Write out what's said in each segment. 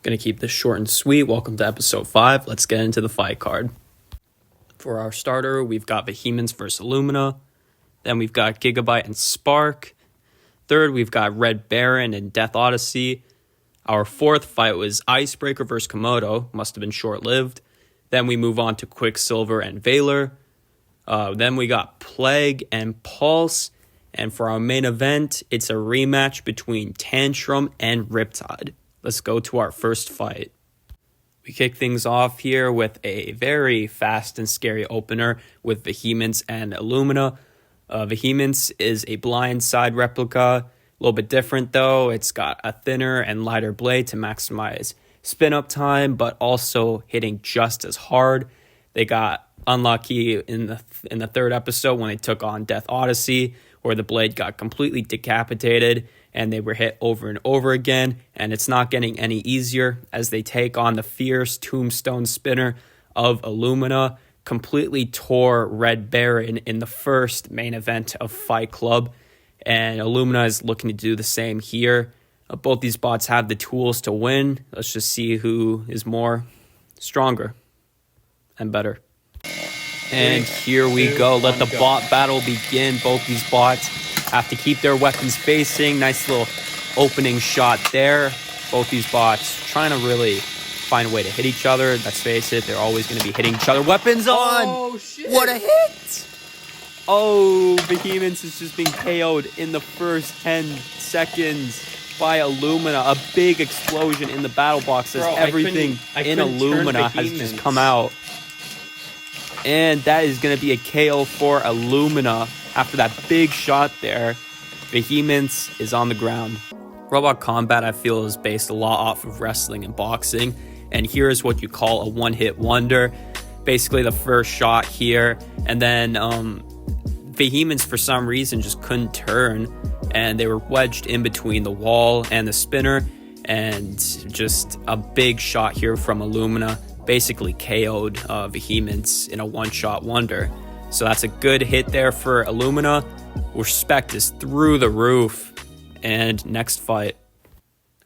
Gonna keep this short and sweet. Welcome to episode 5. Let's get into the fight card. For our starter, we've got Vehemence versus Illumina. Then we've got Gigabyte and Spark. Third, we've got Red Baron and Death Odyssey. Our fourth fight was Icebreaker versus Komodo. Must have been short-lived. Then we move on to Quicksilver and Valor. Then we got Plague and Pulse. And for our main event, it's a rematch between Tantrum and Riptide. Let's go to our first fight. We kick things off here with a very fast and scary opener with Vehemence and Illumina. Vehemence is a blind side replica. A little bit different though. It's got a thinner and lighter blade to maximize spin up time, but also hitting just as hard. They got unlucky in the third episode when they took on Death Odyssey, where the blade got completely decapitated and they were hit over and over again, and it's not getting any easier as they take on the fierce Tombstone Spinner of Illumina. Completely tore Red Baron in the first main event of Fight Club, and Illumina is looking to do the same here. Both these bots have the tools to win. Let's just see who is more stronger and better. And here we go. Let the bot battle begin. Both these bots have to keep their weapons facing. Nice little opening shot there. Both these bots trying to really find a way to hit each other. Let's face it, they're always going to be hitting each other. Weapons on! Oh, shit. What a hit! Oh, Vehemence is just being KO'd in the first 10 seconds by Illumina. A big explosion in the battle box as everything in Illumina has just come out. And that is going to be a KO for Illumina after that big shot there. Vehemence is on the ground. Robot Combat, I feel, is based a lot off of wrestling and boxing. And here is what you call a one-hit wonder. Basically, the first shot here. And then Vehemence, for some reason, just couldn't turn. And they were wedged in between the wall and the spinner. And just a big shot here from Illumina. Basically KO'd Vehemence in a one-shot wonder. So that's a good hit there for Illumina. Respect is through the roof. And next fight,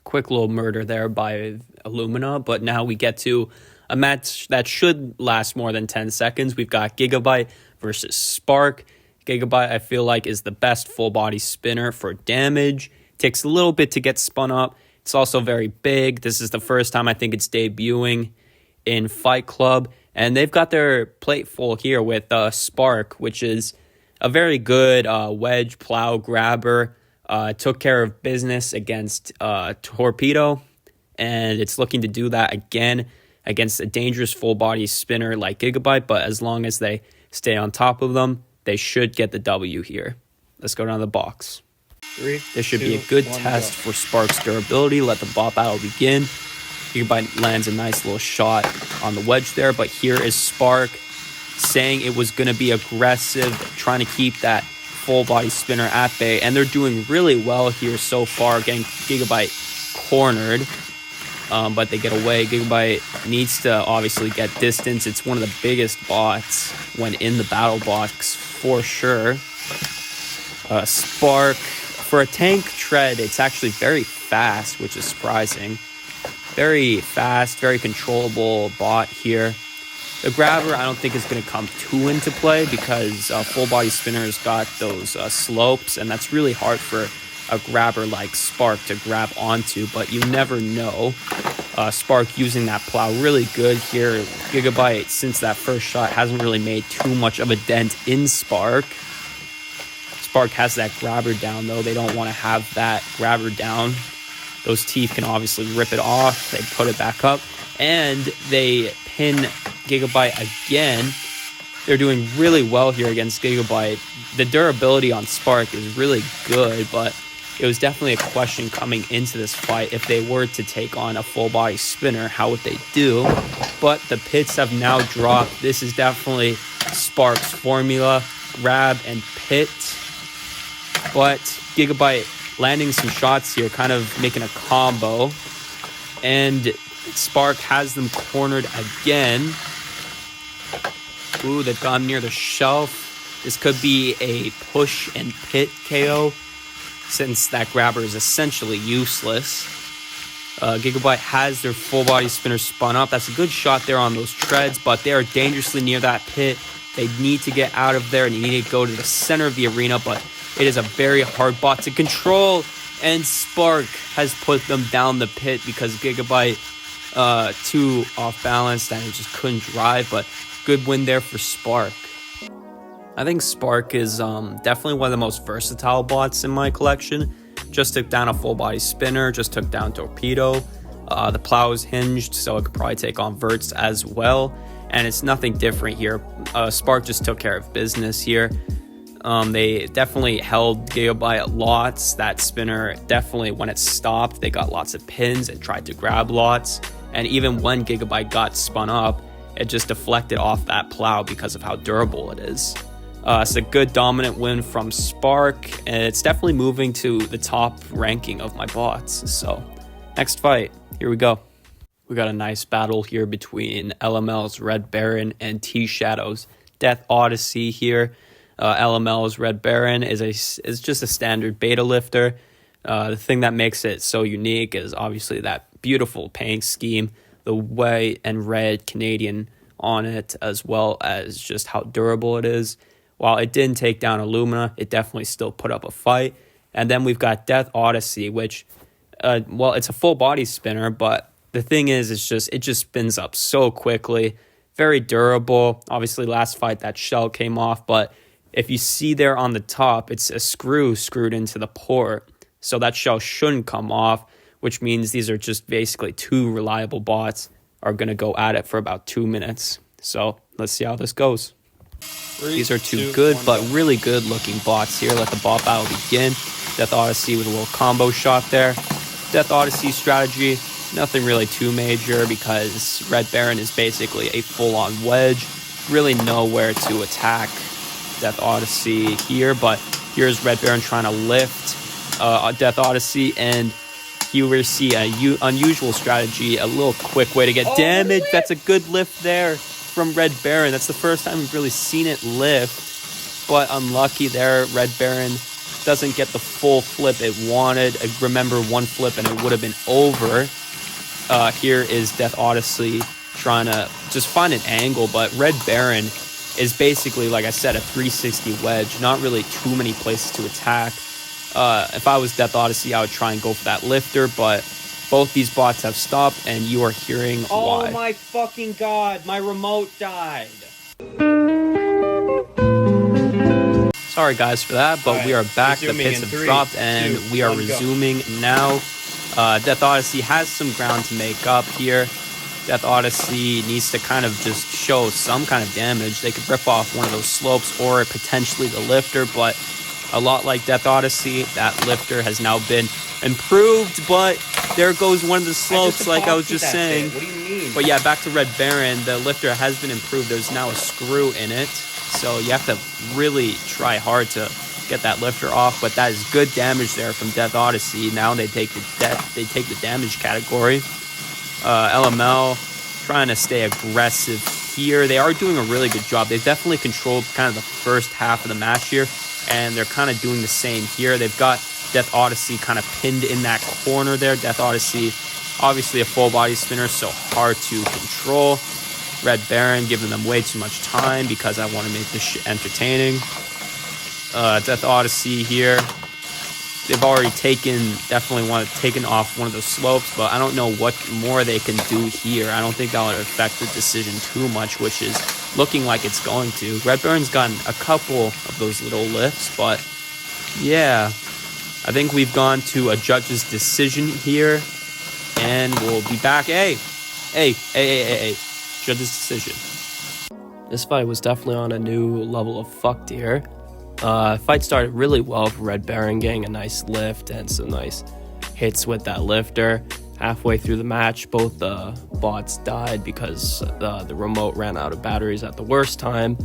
quick little murder there by Illumina. But now we get to a match that should last more than 10 seconds. We've got Gigabyte versus Spark. Gigabyte, I feel like, is the best full-body spinner for damage. Takes a little bit to get spun up. It's also very big. This is the first time I think it's debuting in Fight Club, and they've got their plate full here with Spark, which is a very good wedge plow grabber. Took care of business against Torpedo, and it's looking to do that again against a dangerous full body spinner like Gigabyte, but as long as they stay on top of them, they should get the W here. Let's go down to the box. This should be a good test for Spark's durability. Let the bot battle begin. Gigabyte lands a nice little shot on the wedge there, but here is Spark saying it was going to be aggressive, trying to keep that full body spinner at bay, and they're doing really well here so far, getting Gigabyte cornered, but they get away. Gigabyte needs to obviously get distance. It's one of the biggest bots when in the battle box for sure. Spark, for a tank tread, it's actually very fast, which is surprising. Very fast, very controllable bot here. The grabber, I don't think is going to come too into play because full body spinners got those slopes, and that's really hard for a grabber like Spark to grab onto, but you never know. Spark using that plow really good here. Gigabyte, since that first shot, hasn't really made too much of a dent in Spark. Spark has that grabber down, though. They don't want to have that grabber down. Those teeth can obviously rip it off. They put it back up, and they pin Gigabyte again. They're doing really well here against Gigabyte. The durability on Spark is really good, but it was definitely a question coming into this fight. If they were to take on a full-body spinner, how would they do? But the pits have now dropped. This is definitely Spark's formula. Grab and pit. But Gigabyte landing some shots here, kind of making a combo. And Spark has them cornered again. Ooh, they've gone near the shelf. This could be a push and pit KO, since that grabber is essentially useless. Gigabyte has their full body spinner spun up. That's a good shot there on those treads, but they are dangerously near that pit. They need to get out of there and you need to go to the center of the arena, but it is a very hard bot to control, and Spark has put them down the pit because Gigabyte too off balance and just couldn't drive, but good win there for Spark. I think Spark is definitely one of the most versatile bots in my collection. Just took down a full body spinner, just took down Torpedo. The plow is hinged, so it could probably take on verts as well. And it's nothing different here. Spark just took care of business here. They definitely held Gigabyte lots. That spinner, definitely when it stopped, they got lots of pins and tried to grab lots. And even when Gigabyte got spun up, it just deflected off that plow because of how durable it is. It's a good dominant win from Spark, and it's definitely moving to the top ranking of my bots. So, next fight, here we go. We got a nice battle here between LML's Red Baron and T-Shadow's Death Odyssey here. LML's Red Baron is just a standard beta lifter. The thing that makes it so unique is obviously that beautiful paint scheme, the white and red Canadian on it, as well as just how durable it is. While it didn't take down Illumina, it definitely still put up a fight. And then we've got Death Odyssey, which, it's a full body spinner, but the thing is, it just spins up so quickly. Very durable. Obviously, last fight, that shell came off, but if you see there on the top, it's a screw screwed into the port. So that shell shouldn't come off, which means these are just basically two reliable bots are going to go at it for about 2 minutes. So let's see how this goes. These are two good but really good looking bots here. Let the bot battle begin. Death Odyssey with a little combo shot there. Death Odyssey strategy, nothing really too major because Red Baron is basically a full-on wedge. Really nowhere to attack Death Odyssey here, but here's Red Baron trying to lift Death Odyssey, and here we see an unusual strategy, a little quick way to get damage. That's a good lift there from Red Baron. That's the first time we've really seen it lift, but unlucky there. Red Baron doesn't get the full flip it wanted. Remember, one flip and it would have been over. Here is Death Odyssey trying to just find an angle, but Red Baron is basically, like I said, a 360 wedge. Not really too many places to attack. If I was Death Odyssey, I would try and go for that lifter, but both these bots have stopped, and you are hearing why. Oh my fucking god, my remote died. Sorry guys for that, but we are back. The pits have dropped, and we are resuming now. Death Odyssey has some ground to make up here. Death Odyssey needs to kind of just show some kind of damage. They could rip off one of those slopes or potentially the lifter, but a lot like Death Odyssey, that lifter has now been improved, but there goes one of the slopes, like I was just saying. What do you mean? But yeah, back to Red Baron, the lifter has been improved. There's now a screw in it, so you have to really try hard to get that lifter off, but that is good damage there from Death Odyssey. Now they take the damage category. LML trying to stay aggressive here. They are doing a really good job. They've definitely controlled kind of the first half of the match here, and they're kind of doing the same here. They've got Death Odyssey kind of pinned in that corner there. Death Odyssey, obviously a full body spinner, so hard to control. Red Baron giving them way too much time because I want to make this shit entertaining. Death Odyssey here. They've already taken off one of the slopes, but I don't know what more they can do here. I don't think that would affect the decision too much, which is looking like it's going to. Red Baron's gotten a couple of those little lifts, but yeah, I think we've gone to a judge's decision here, and we'll be back. Hey, judge's decision. This fight was definitely on a new level of fucked here. Fight started really well for Red Baron, getting a nice lift and some nice hits with that lifter. Halfway through the match, both the bots died because the remote ran out of batteries at the worst time.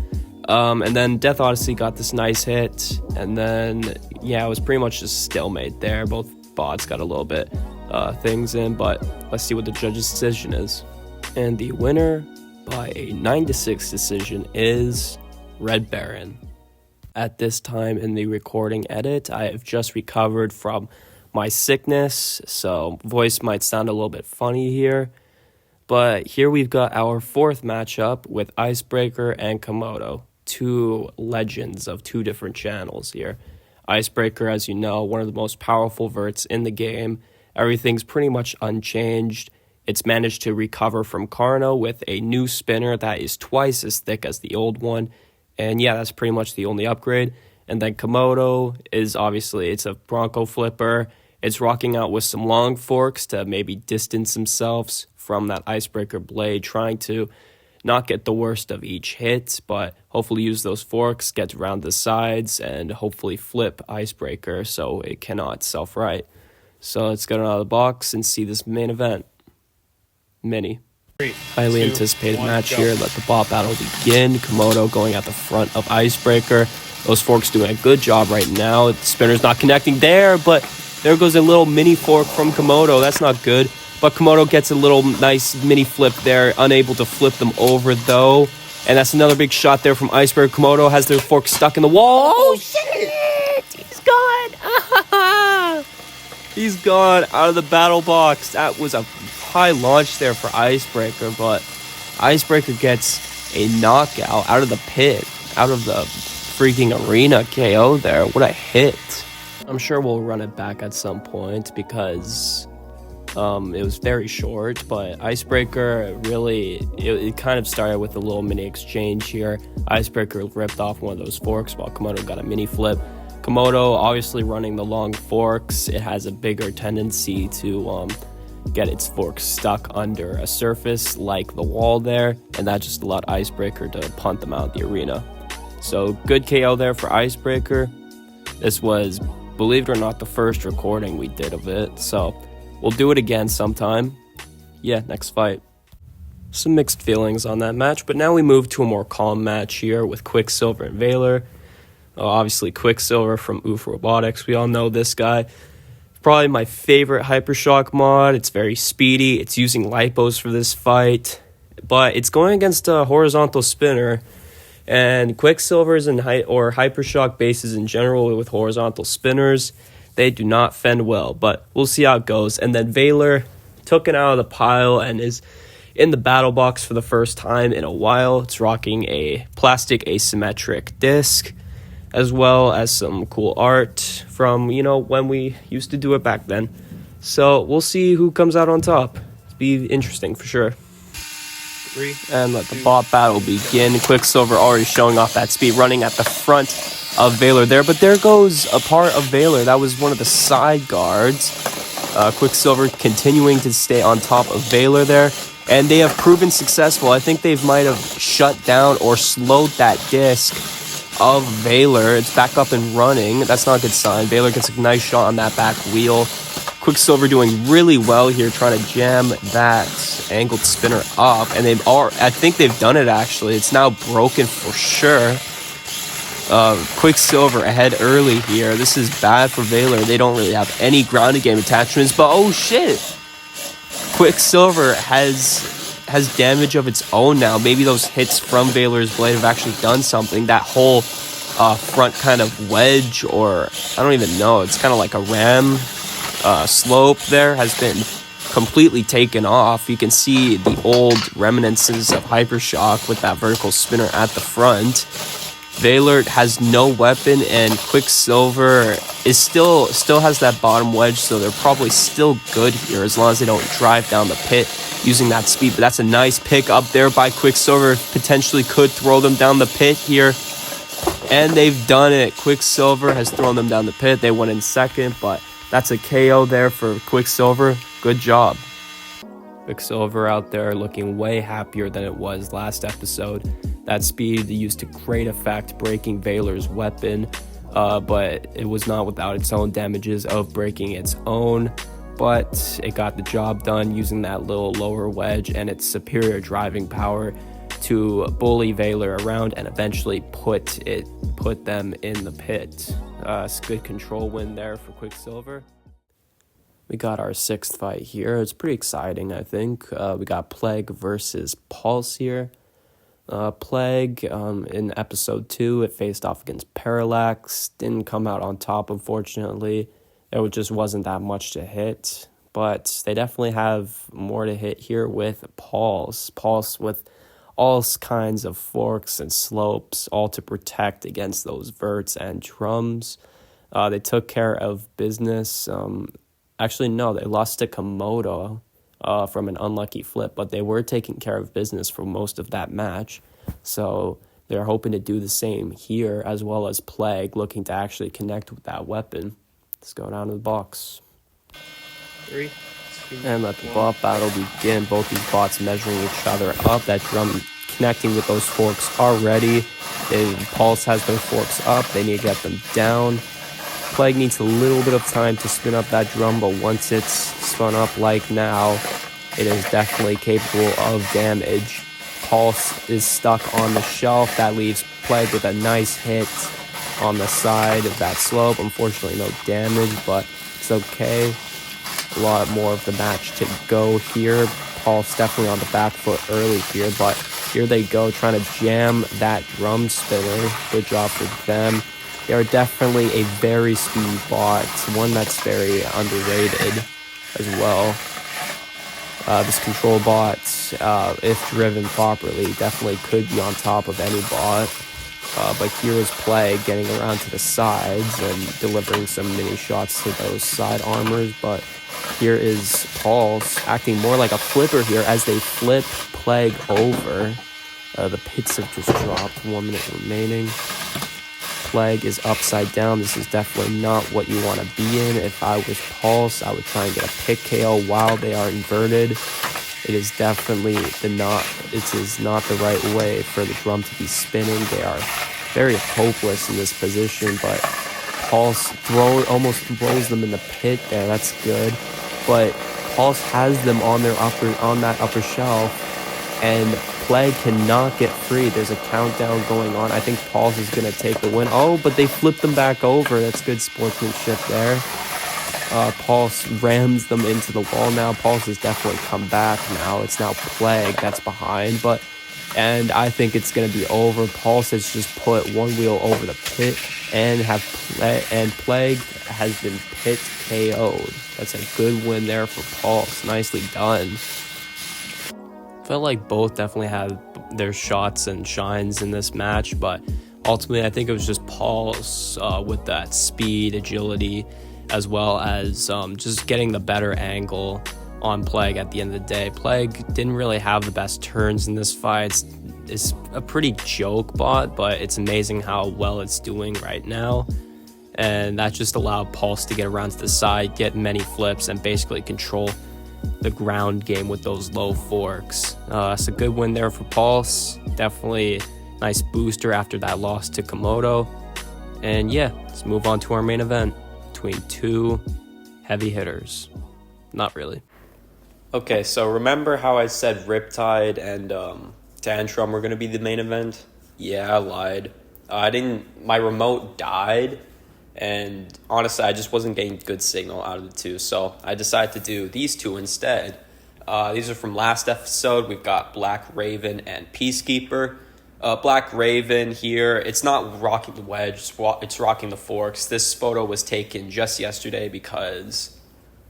And then Death Odyssey got this nice hit, and then yeah, it was pretty much just stalemate there. Both bots got a little bit things in, but let's see what the judge's decision is. And the winner by a 9-6 decision is Red Baron. At this time in the recording edit, I have just recovered from my sickness, so voice might sound a little bit funny here. But here we've got our fourth matchup with Icebreaker and Komodo, two legends of two different channels here. Icebreaker, as you know, one of the most powerful verts in the game. Everything's pretty much unchanged. It's managed to recover from Carno with a new spinner that is twice as thick as the old one. And yeah, that's pretty much the only upgrade. And then Komodo is obviously, it's a Bronco flipper. It's rocking out with some long forks to maybe distance themselves from that Icebreaker blade, trying to not get the worst of each hit, but hopefully use those forks, get around the sides, and hopefully flip Icebreaker so it cannot self-right. So let's get out of the box and see this main event. Highly anticipated match here. Let the bot battle begin. Komodo going at the front of Icebreaker. Those forks doing a good job right now. The spinner's not connecting there, but there goes a little mini fork from Komodo. That's not good. But Komodo gets a little nice mini flip there. Unable to flip them over, though. And that's another big shot there from Icebreaker. Komodo has their fork stuck in the wall. Oh, shit! He's gone! He's gone out of the battle box. That was a high launch there for Icebreaker, but Icebreaker gets a knockout out of the pit, out of the freaking arena KO there. What a hit. I'm sure we'll run it back at some point because it was very short, but Icebreaker really, it kind of started with a little mini exchange here. Icebreaker ripped off one of those forks while Komodo got a mini flip. Komodo obviously running the long forks. It has a bigger tendency to get its forks stuck under a surface like the wall there, and that just allowed Icebreaker to punt them out of the arena. So good KO there for Icebreaker. This was, believe it or not, the first recording we did of it, so we'll do it again sometime. Yeah, next fight. Some mixed feelings on that match, but now we move to a more calm match here with Quicksilver and Valor. Obviously Quicksilver from Oof Robotics, we all know this guy. Probably my favorite Hypershock mod. It's very speedy. It's using lipos for this fight, but it's going against a horizontal spinner. And Quicksilvers and Hypershock bases in general with horizontal spinners, they do not fend well, but we'll see how it goes. And then Valor took it out of the pile and is in the battle box for the first time in a while. It's rocking a plastic asymmetric disc, as well as some cool art from, when we used to do it back then. So we'll see who comes out on top. It'll be interesting for sure. And let the bot battle begin. Quicksilver already showing off that speed, running at the front of Valor there. But there goes a part of Valor. That was one of the side guards. Quicksilver continuing to stay on top of Valor there. And they have proven successful. I think they might have shut down or slowed that disc of Valor. It's back up and running. That's not a good sign. Valor gets a nice shot on that back wheel. Quicksilver doing really well here, trying to jam that angled spinner up. And I think they've done it actually. It's now broken for sure. Quicksilver ahead early here. This is bad for Valor. They don't really have any grounded game attachments, but oh shit! Quicksilver has damage of its own now. Maybe those hits from Valor's blade have actually done something. That whole front kind of wedge, or I don't even know. It's kind of like a ram slope there has been completely taken off. You can see the old reminiscences of Hypershock with that vertical spinner at the front. Valor has no weapon, and Quicksilver is still has that bottom wedge, so they're probably still good here as long as they don't drive down the pit using that speed. But that's a nice pick up there by Quicksilver. Potentially could throw them down the pit here, and they've done it. Quicksilver has thrown them down the pit. They went in second, but that's a KO there for Quicksilver. Good job. Quicksilver out there looking way happier than it was last episode. That speed used to great effect, breaking Valor's weapon, but it was not without its own damages of breaking its own. But it got the job done using that little lower wedge and its superior driving power to bully Valor around and eventually put them in the pit. It's a good control win there for Quicksilver. We got our sixth fight here. It's pretty exciting, I think. We got Plague versus Pulse here. Plague, in episode 2, it faced off against Parallax. Didn't come out on top, unfortunately. there just wasn't that much to hit. But they definitely have more to hit here with Pulse. Pulse with all kinds of forks and slopes, all to protect against those verts and drums. They took care of business. Actually, no, they lost to Komodo from an unlucky flip, but they were taking care of business for most of that match. So they're hoping to do the same here, as well as Plague, looking to actually connect with that weapon. Let's go down to the box. 3, 2, and let the bot battle begin. Both these bots measuring each other up. That drum connecting with those forks already. Pulse has their forks up. They need to get them down. Plague needs a little bit of time to spin up that drum, but once it's spun up like now, it is definitely capable of damage. Pulse is stuck on the shelf. That leaves Plague with a nice hit on the side of that slope. Unfortunately, no damage, but it's okay. A lot more of the match to go here. Pulse definitely on the back foot early here, but here they go trying to jam that drum spinner. Good job for them. They are definitely a very speedy bot, one that's very underrated as well. This control bot, if driven properly, definitely could be on top of any bot. But here is Plague getting around to the sides and delivering some mini shots to those side armors. But here is Pulse acting more like a flipper here as they flip Plague over. The pits have just dropped. 1 minute remaining. Plague is upside down. This is definitely not what you want to be in. If I was Pulse, I would try and get a pick KO while they are inverted. It is definitely not the right way for the drum to be spinning. They are very hopeless in this position, but Pulse almost throws them in the pit there. That's good. But Pulse has them on that upper shelf, and Plague cannot get free. There's a countdown going on. I think Pulse is going to take the win. Oh, but they flipped them back over. That's good sportsmanship there. Pulse rams them into the wall now. Pulse has definitely come back now. It's now Plague that's behind, and I think it's going to be over. Pulse has just put one wheel over the pit and Plague has been pit KO'd. That's a good win there for Pulse. Nicely done. Felt like both definitely had their shots and shines in this match, but ultimately I think it was just Pulse with that speed, agility, as well as just getting the better angle on Plague at the end of the day. Plague didn't really have the best turns in this fight. It's a pretty joke bot, but it's amazing how well it's doing right now. And that just allowed Pulse to get around to the side, get many flips, and basically control the ground game with those low forks. It's a good win there for Pulse. Definitely nice booster after that loss to Komodo. And yeah, let's move on to our main event between two heavy hitters. Not really. Okay, so remember how I said Riptide and Tantrum were going to be the main event? Yeah, I lied. My remote died, and honestly, I just wasn't getting good signal out of the two, so I decided to do these two instead. These are from last episode. We've got Black Raven and Peacekeeper. Black Raven here, it's not rocking the wedge, it's rocking the forks. This photo was taken just yesterday because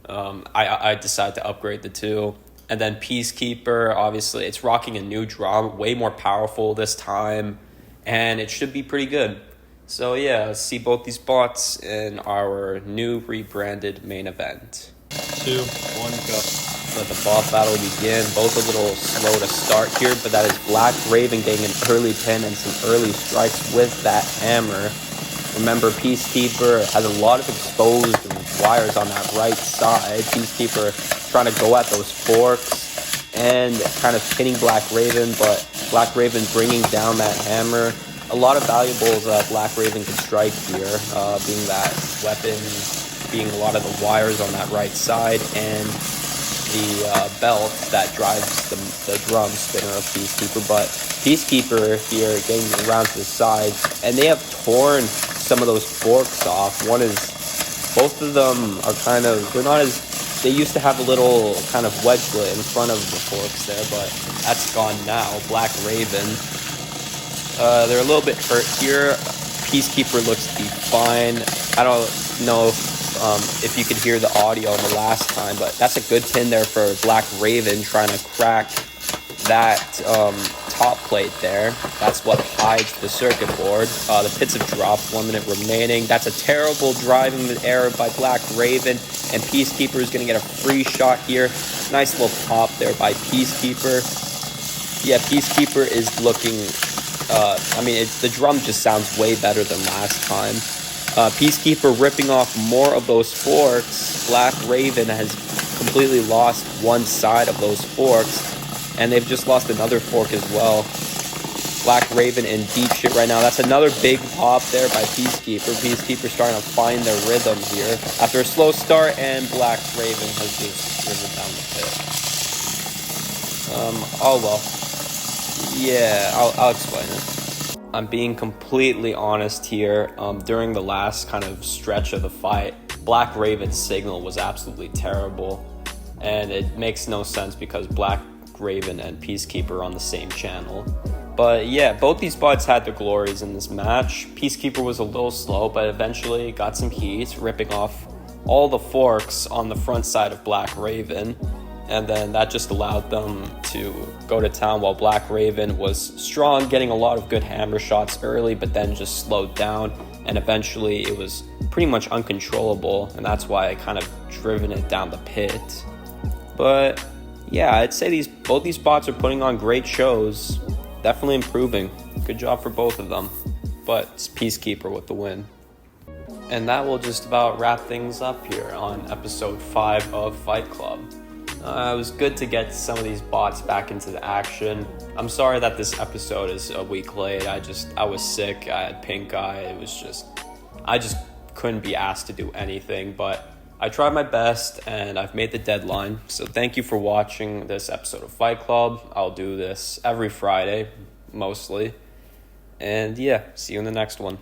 I decided to upgrade the two. And then Peacekeeper, obviously, it's rocking a new drum, way more powerful this time, and it should be pretty good. So yeah, let's see both these bots in our new rebranded main event. 2, 1, go. Let the bot battle begin. Both a little slow to start here, but that is Black Raven getting an early pin and some early strikes with that hammer. Remember, Peacekeeper has a lot of exposed wires on that right side. Peacekeeper trying to go at those forks and kind of hitting Black Raven, but Black Raven bringing down that hammer. A lot of valuables Black Raven can strike here, being that weapon, being a lot of the wires on that right side, and the belt that drives the drum spinner of Peacekeeper. But Peacekeeper here getting around to the side, and they have torn some of those forks off. Both of them are kind of, they used to have a little kind of wedgelet in front of the forks there, but that's gone now. Black Raven, they're a little bit hurt here. Peacekeeper looks to be fine. I don't know if you could hear the audio in the last time, but that's a good pin there for Black Raven trying to crack that top plate there. That's what hides the circuit board. The pits have dropped, 1 minute remaining. That's a terrible driving error by Black Raven, and Peacekeeper is going to get a free shot here. Nice little pop there by Peacekeeper. Yeah, Peacekeeper is looking, the drum just sounds way better than last time. Peacekeeper ripping off more of those forks. Black Raven has completely lost one side of those forks, and they've just lost another fork as well. Black Raven in deep shit right now. That's another big pop there by Peacekeeper. Peacekeeper starting to find their rhythm here after a slow start, and Black Raven has just driven down the pit. Oh well. Yeah, I'll explain it. I'm being completely honest here. During the last kind of stretch of the fight, Black Raven's signal was absolutely terrible, and it makes no sense because Black Raven and Peacekeeper are on the same channel. But yeah, both these bots had their glories in this match. Peacekeeper was a little slow, but eventually got some heat, ripping off all the forks on the front side of Black Raven. And then that just allowed them to go to town, while Black Raven was strong, getting a lot of good hammer shots early, but then just slowed down. And eventually it was pretty much uncontrollable, and that's why I kind of driven it down the pit. But yeah, I'd say both these bots are putting on great shows. Definitely improving. Good job for both of them. But it's Peacekeeper with the win. And that will just about wrap things up here on episode 5 of Fight Club. It was good to get some of these bots back into the action. I'm sorry that this episode is a week late. I was sick. I had pink eye. I just couldn't be asked to do anything, but I tried my best and I've made the deadline. So thank you for watching this episode of Fight Club. I'll do this every Friday, mostly. And yeah, see you in the next one.